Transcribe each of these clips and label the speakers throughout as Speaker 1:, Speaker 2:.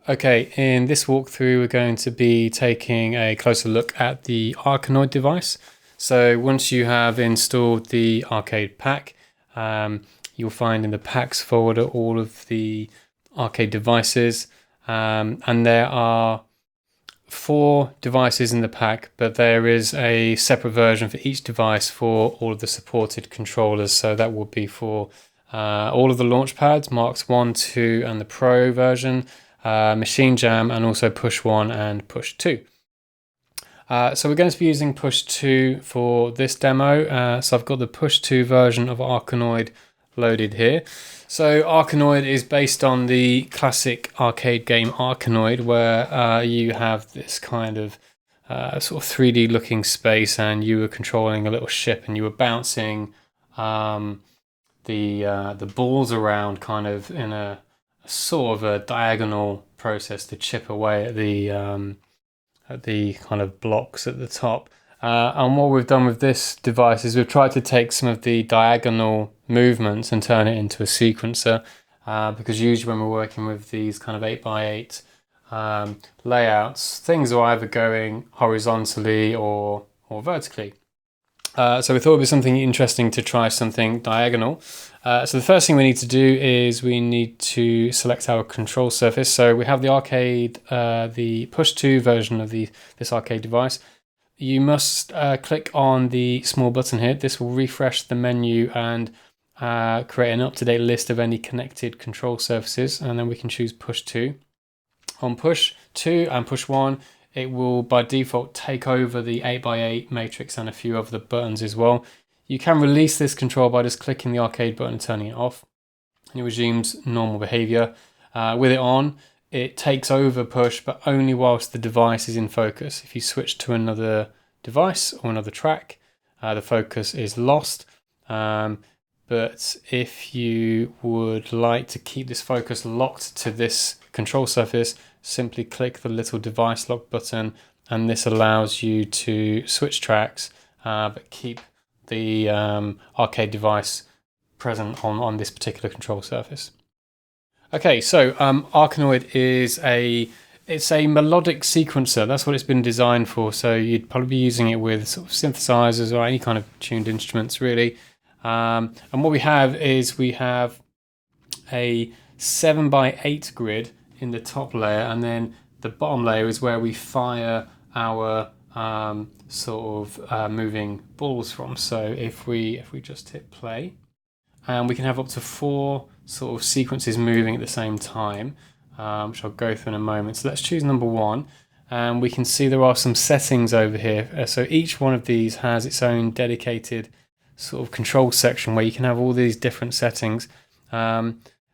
Speaker 1: Okay, in this walkthrough, we're going to be taking a closer look at the Arkanoid device. So once you have installed the arcade pack, you'll find in the packs folder all of the arcade devices. And there are 4 devices in the pack, but there is a separate version for each device for all of the supported controllers. So that will be for all of the Launchpads, Marks 1, 2, and the Pro version. Machine Jam, and also Push 1 and Push 2. So we're going to be using Push 2 for this demo. So I've got the Push 2 version of Arkanoid loaded here. So Arkanoid is based on the classic arcade game Arkanoid, where you have this kind of sort of 3D looking space, and you were controlling a little ship, and you were bouncing the balls around kind of in a sort of a diagonal process to chip away at the kind of blocks at the top. And what we've done with this device is we've tried to take some of the diagonal movements and turn it into a sequencer, because usually when we're working with these kind of 8x8 layouts, things are either going horizontally or vertically. So we thought it was something interesting to try something diagonal. So the first thing we need to do is we need to select our control surface. So we have the arcade, the Push 2 version of this arcade device. You must click on the small button here. This will refresh the menu and create an up-to-date list of any connected control surfaces, and then we can choose Push 2. On Push 2 and Push 1, it will by default take over the 8x8 matrix and a few of the buttons as well. You can release this control by just clicking the arcade button and turning it off, and it resumes normal behavior. With it on, it takes over Push, but only whilst the device is in focus. If you switch to another device or another track, the focus is lost. But if you would like to keep this focus locked to this control surface, simply click the little device lock button, and this allows you to switch tracks, but keep the arcade device present on this particular control surface. Okay, so Arkanoid is it's a melodic sequencer. That's what it's been designed for. So you'd probably be using it with sort of synthesizers or any kind of tuned instruments, really. And what we have is we have a 7x8 grid in the top layer, and then the bottom layer is where we fire our sort of moving balls from. So if we just hit play, and we can have up to 4 sort of sequences moving at the same time, which I'll go through in a moment. So let's choose number 1, and we can see there are some settings over here. So each one of these has its own dedicated sort of control section where you can have all these different settings.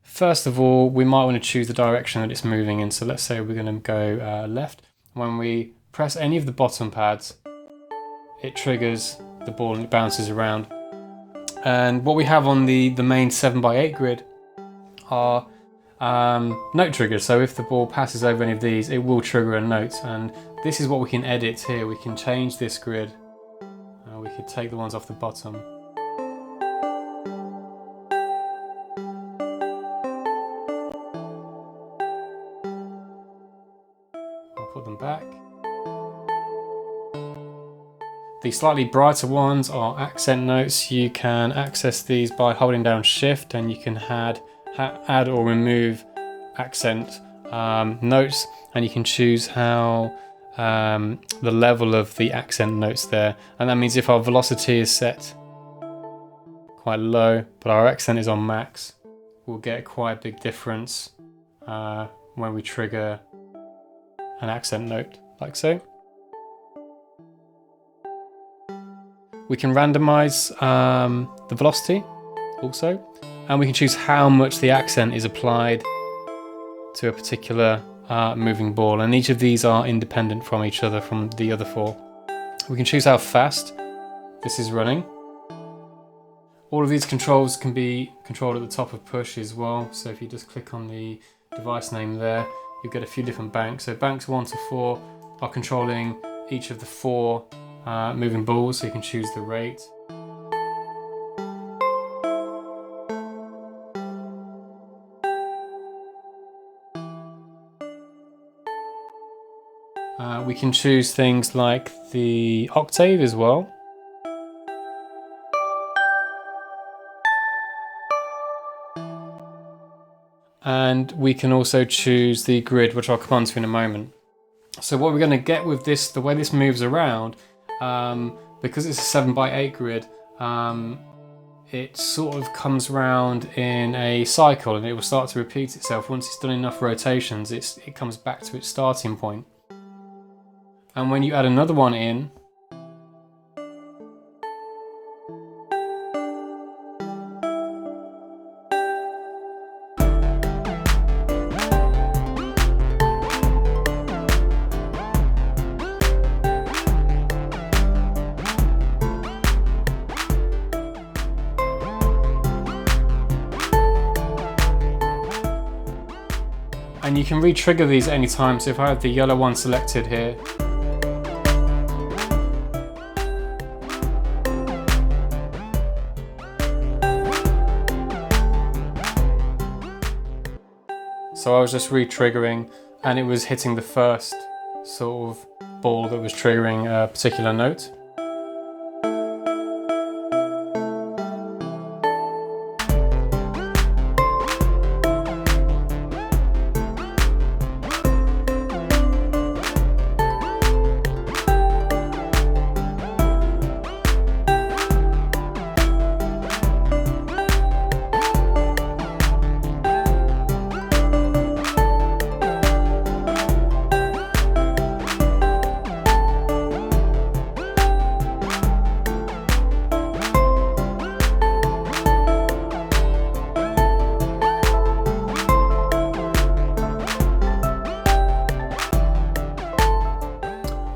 Speaker 1: First of all, we might want to choose the direction that it's moving in. So let's say we're going to go left. When we press any of the bottom pads, it triggers the ball and it bounces around. And what we have on the main 7x8 grid are note triggers. So if the ball passes over any of these, it will trigger a note. And this is what we can edit here. We can change this grid. We could take the ones off the bottom. I'll put them back. The slightly brighter ones are accent notes. You can access these by holding down Shift, and you can add or remove accent notes, and you can choose how the level of the accent notes there. And that means if our velocity is set quite low, but our accent is on max, we'll get quite a big difference when we trigger an accent note, like so. We can randomize the velocity also, and we can choose how much the accent is applied to a particular moving ball, and each of these are independent from each other, from the other 4. We can choose how fast this is running. All of these controls can be controlled at the top of Push as well. So if you just click on the device name there, you get a few different banks. So banks 1 to 4 are controlling each of the 4 moving balls, so you can choose the rate. We can choose things like the octave as well. And we can also choose the grid, which I'll come on to in a moment. So what we're going to get with this, the way this moves around, because it's a 7x8 grid, it sort of comes around in a cycle, and it will start to repeat itself. Once it's done enough rotations, it comes back to its starting point. And when you add another one in, and you can re-trigger these at any time. So if I have the yellow one selected here, so I was just re-triggering, and it was hitting the first sort of ball that was triggering a particular note.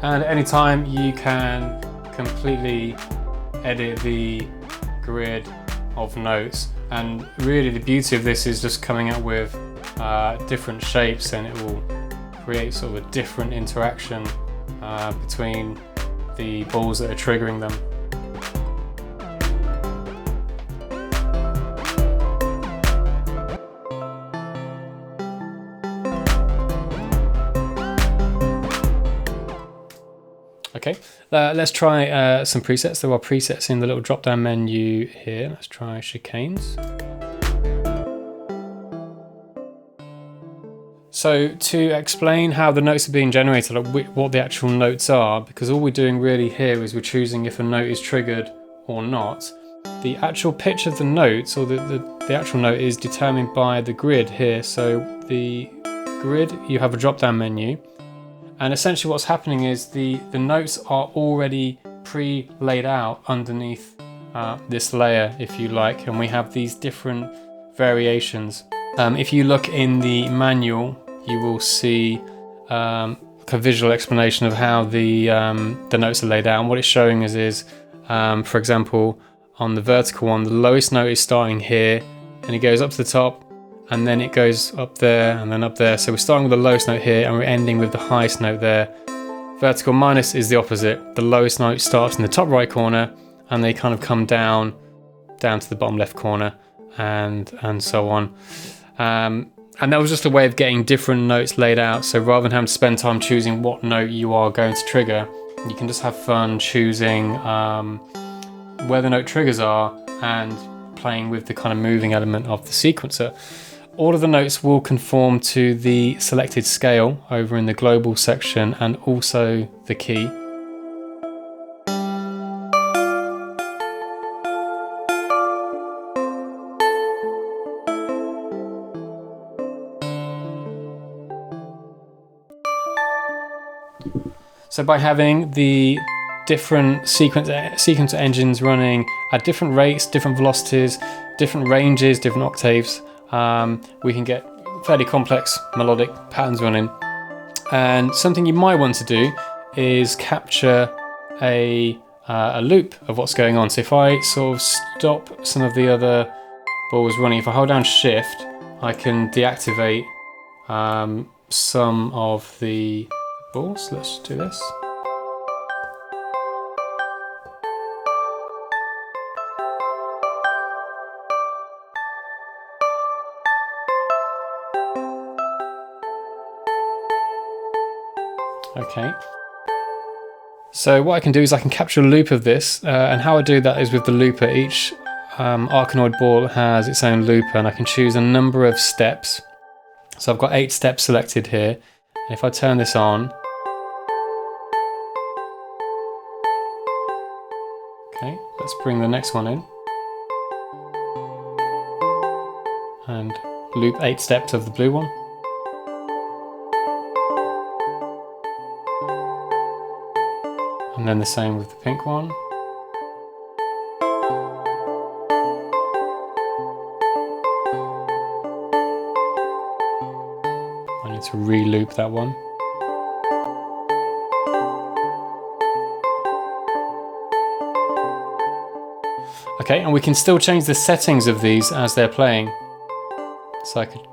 Speaker 1: And at any time you can completely edit the grid of notes, and really the beauty of this is just coming up with different shapes, and it will create sort of a different interaction between the balls that are triggering them. Okay, let's try some presets. There are presets in the little drop-down menu here. Let's try chicanes. So to explain how the notes are being generated, like what the actual notes are, because all we're doing really here is we're choosing if a note is triggered or not. The actual pitch of the notes, or the actual note, is determined by the grid here. So the grid, you have a drop-down menu. And essentially what's happening is the notes are already pre-laid out underneath this layer, if you like, and we have these different variations. If you look in the manual, you will see a visual explanation of how the notes are laid out. And what it's showing us is, for example, on the vertical one, the lowest note is starting here, and it goes up to the top, and then it goes up there and then up there. So we're starting with the lowest note here and we're ending with the highest note there. Vertical minus is the opposite. The lowest note starts in the top right corner and they kind of come down to the bottom left corner, and so on. And that was just a way of getting different notes laid out. So rather than having to spend time choosing what note you are going to trigger, you can just have fun choosing where the note triggers are and playing with the kind of moving element of the sequencer. All of the notes will conform to the selected scale over in the global section, and also the key. So by having the different sequencer engines running at different rates, different velocities, different ranges, different octaves, we can get fairly complex melodic patterns running. And something you might want to do is capture a loop of what's going on. So if I sort of stop some of the other balls running, if I hold down Shift, I can deactivate some of the balls. Let's do this. Okay, So what I can do is I can capture a loop of this, and how I do that is with the looper. Each Arkanoid board has its own looper, and I can choose a number of steps. So I've got 8 steps selected here, and if I turn this on, okay, let's bring the next one in and loop 8 steps of the blue one. And then the same with the pink one. I need to re-loop that one. Okay, and we can still change the settings of these as they're playing. So I could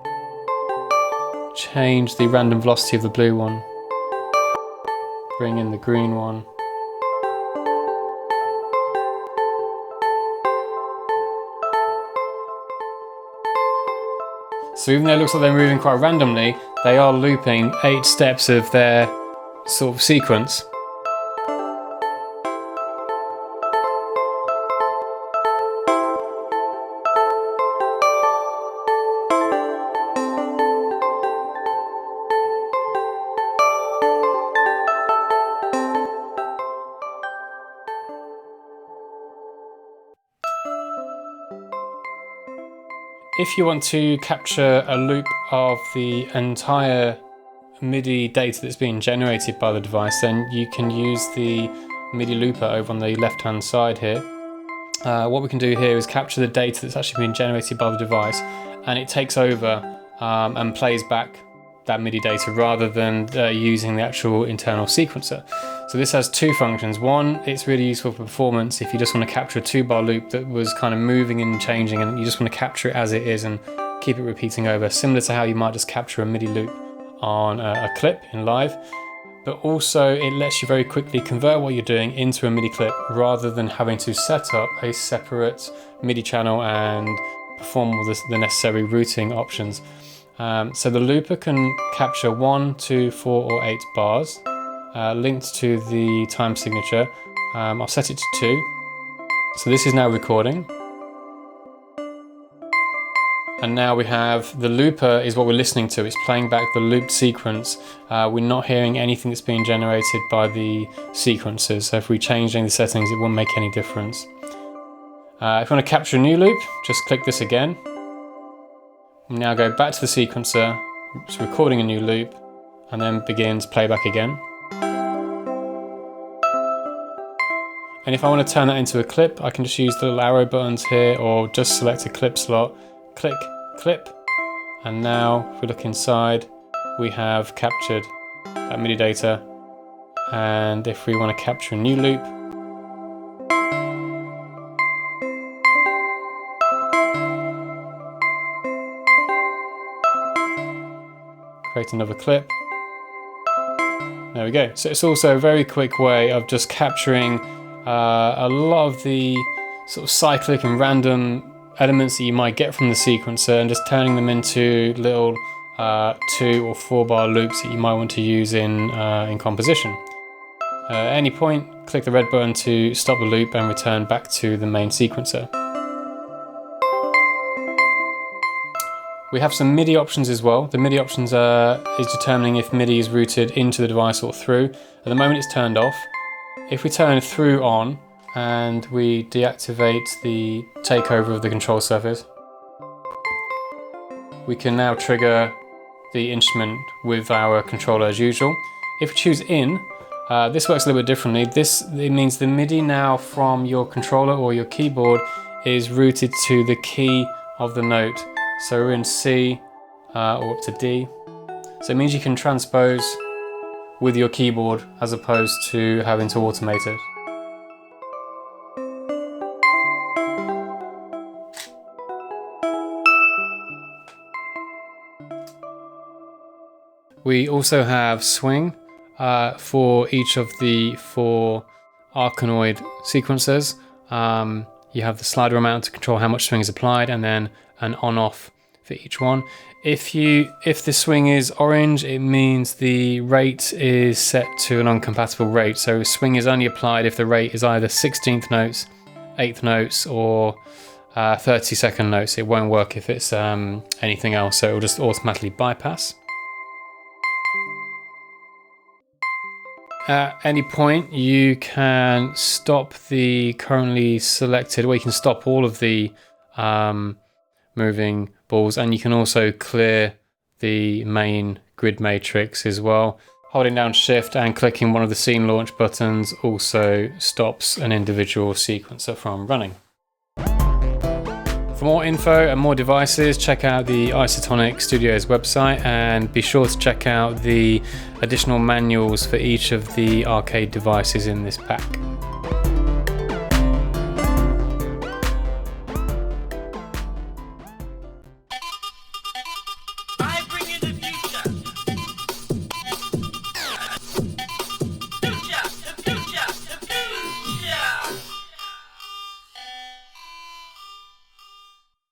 Speaker 1: change the random velocity of the blue one, bring in the green one. So even though it looks like they're moving quite randomly, they are looping 8 steps of their sort of sequence. If you want to capture a loop of the entire MIDI data that's being generated by the device, then you can use the MIDI looper over on the left hand side here. What we can do here is capture the data that's actually being generated by the device, and it takes over and plays back that MIDI data rather than using the actual internal sequencer. So this has 2 functions. One, it's really useful for performance if you just want to capture a 2-bar loop that was kind of moving and changing, and you just want to capture it as it is and keep it repeating over, similar to how you might just capture a MIDI loop on a clip in live. But also it lets you very quickly convert what you're doing into a MIDI clip rather than having to set up a separate MIDI channel and perform all the necessary routing options. So the looper can capture 1, 2, 4 or 8 bars linked to the time signature. I'll set it to 2. So this is now recording. And now we have the looper is what we're listening to. It's playing back the looped sequence. We're not hearing anything that's being generated by the sequencers. So if we change any of the settings, it won't make any difference. If you want to capture a new loop, just click this again. We now go back to the sequencer, it's recording a new loop, and then begins playback again. And if I want to turn that into a clip, I can just use the little arrow buttons here, or just select a clip slot, click, clip, and now if we look inside, we have captured that MIDI data. And if we want to capture a new loop, create another clip. There we go. So it's also a very quick way of just capturing a lot of the sort of cyclic and random elements that you might get from the sequencer and just turning them into little 2 or 4 bar loops that you might want to use in composition. At any point, click the red button to stop the loop and return back to the main sequencer. We have some MIDI options as well. The MIDI options is determining if MIDI is routed into the device or through. At the moment it's turned off. If we turn through on and we deactivate the takeover of the control surface, we can now trigger the instrument with our controller as usual. If we choose in, this works a little bit differently. It means the MIDI now from your controller or your keyboard is routed to the key of the note. So we're in C or up to D. So it means you can transpose with your keyboard as opposed to having to automate it. We also have swing for each of the 4 Arkanoid sequencers. You have the slider amount to control how much swing is applied, and then an on-off for each one. If the swing is orange, it means the rate is set to an uncompatible rate. So swing is only applied if the rate is either 16th notes, 8th notes, or 30-second notes. It won't work if it's anything else, so it will just automatically bypass. At any point you can stop the currently selected, or you can stop all of the moving balls, and you can also clear the main grid matrix as well. Holding down Shift and clicking one of the scene launch buttons also stops an individual sequencer from running. For more info and more devices, check out the Isotonik Studios website, and be sure to check out the additional manuals for each of the arcade devices in this pack.